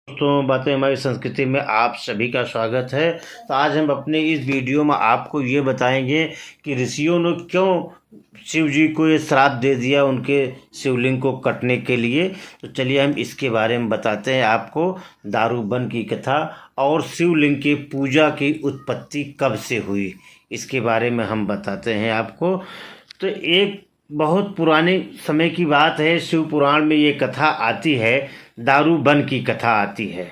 दोस्तों, बातें हमारी संस्कृति में आप सभी का स्वागत है। तो आज हम अपने इस वीडियो में आपको ये बताएंगे कि ऋषियों ने क्यों शिव जी को ये श्राप दे दिया उनके शिवलिंग को कटने के लिए। तो चलिए हम इसके बारे में बताते हैं आपको। दारूबन की कथा और शिवलिंग की पूजा की उत्पत्ति कब से हुई, इसके बारे में हम बताते हैं आपको। तो एक बहुत पुराने समय की बात है, शिव पुराण में ये कथा आती है, दारूबन की कथा आती है।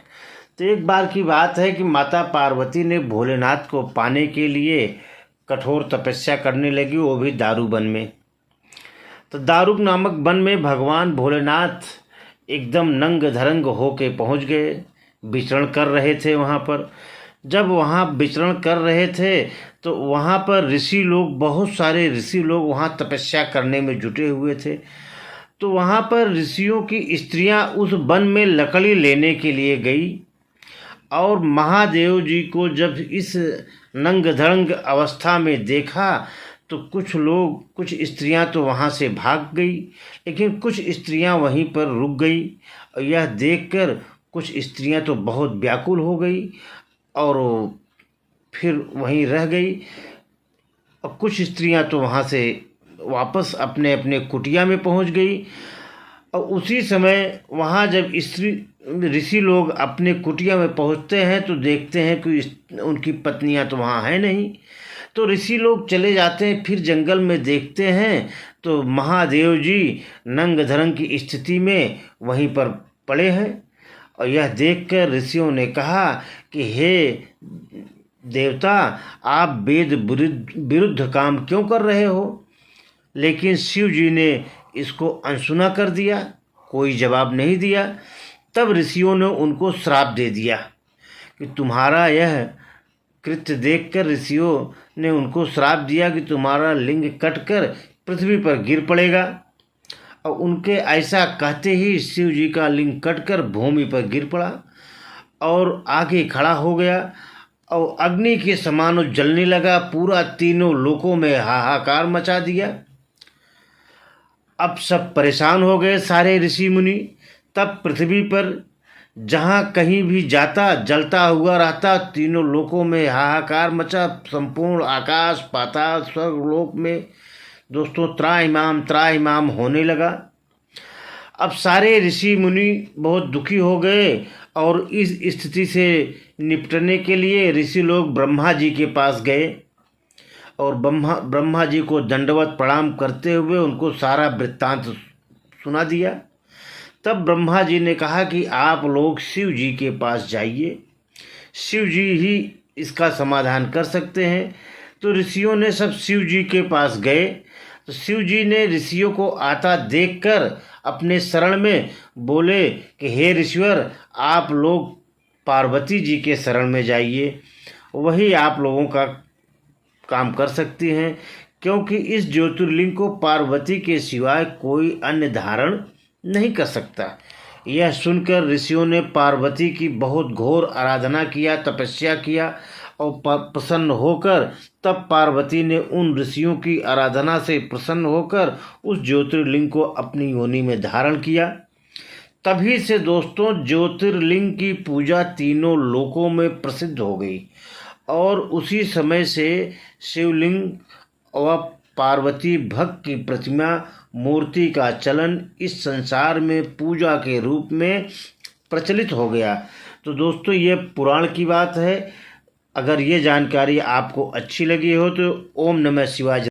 तो एक बार की बात है कि माता पार्वती ने भोलेनाथ को पाने के लिए कठोर तपस्या करने लगी, वो भी दारूबन में। तो दारूक नामक वन में भगवान भोलेनाथ एकदम नंग धरंग होके पहुंच गए, विचरण कर रहे थे वहाँ पर। जब वहाँ विचरण कर रहे थे तो वहाँ पर ऋषि लोग, बहुत सारे ऋषि लोग वहाँ तपस्या करने में जुटे हुए थे। तो वहाँ पर ऋषियों की स्त्रियाँ उस वन में लकड़ी लेने के लिए गई और महादेव जी को जब इस नंग धड़ंग अवस्था में देखा तो कुछ स्त्रियां तो वहाँ से भाग गई, लेकिन कुछ स्त्रियां वहीं पर रुक गई। और यह देखकर कुछ स्त्रियां तो बहुत व्याकुल हो गई और फिर वहीं रह गई। और कुछ स्त्रियां तो वहाँ से वापस अपने अपने कुटिया में पहुँच गई। और उसी समय वहाँ जब ऋषि लोग अपने कुटिया में पहुँचते हैं तो देखते हैं कि उनकी पत्नियां तो वहाँ हैं नहीं। तो ऋषि लोग चले जाते हैं, फिर जंगल में देखते हैं तो महादेव जी नंग धरंग की स्थिति में वहीं पर पड़े हैं। और यह देखकर ऋषियों ने कहा कि हे देवता, आप वेद विरुद्ध काम क्यों कर रहे हो। लेकिन शिव जी ने इसको अनसुना कर दिया, कोई जवाब नहीं दिया। तब ऋषियों ने उनको श्राप दे दिया कि तुम्हारा यह कृत्य देखकर ऋषियों ने उनको श्राप दिया कि तुम्हारा लिंग कटकर पृथ्वी पर गिर पड़ेगा। और उनके ऐसा कहते ही शिव जी का लिंग कटकर भूमि पर गिर पड़ा और आगे खड़ा हो गया और अग्नि के समान जलने लगा। पूरा तीनों लोकों में हाहाकार मचा दिया। अब सब परेशान हो गए, सारे ऋषि मुनि। तब पृथ्वी पर जहाँ कहीं भी जाता जलता हुआ रहता, तीनों लोकों में हाहाकार मचा। संपूर्ण आकाश पाताल स्वर्ग लोक में दोस्तों त्राहिमाम होने लगा। अब सारे ऋषि मुनि बहुत दुखी हो गए और इस स्थिति से निपटने के लिए ऋषि लोग ब्रह्मा जी के पास गए और ब्रह्मा जी को दंडवत प्रणाम करते हुए उनको सारा वृत्तांत सुना दिया। तब ब्रह्मा जी ने कहा कि आप लोग शिव जी के पास जाइए, शिव जी ही इसका समाधान कर सकते हैं। तो ऋषियों ने सब शिव जी के पास गए। तो शिव जी ने ऋषियों को आता देखकर अपने शरण में बोले कि हे ऋषिवर, आप लोग पार्वती जी के शरण में जाइए, वही आप लोगों का काम कर सकती हैं, क्योंकि इस ज्योतिर्लिंग को पार्वती के सिवाय कोई अन्य धारण नहीं कर सकता। यह सुनकर ऋषियों ने पार्वती की बहुत घोर आराधना किया, तपस्या किया और प्रसन्न होकर तब पार्वती ने उन ऋषियों की आराधना से प्रसन्न होकर उस ज्योतिर्लिंग को अपनी योनि में धारण किया। तभी से दोस्तों ज्योतिर्लिंग की पूजा तीनों लोकों में प्रसिद्ध हो गई और उसी समय से शिवलिंग व पार्वती भक्त की प्रतिमा मूर्ति का चलन इस संसार में पूजा के रूप में प्रचलित हो गया। तो दोस्तों ये पुराण की बात है। अगर ये जानकारी आपको अच्छी लगी हो तो ओम नमः शिवाय।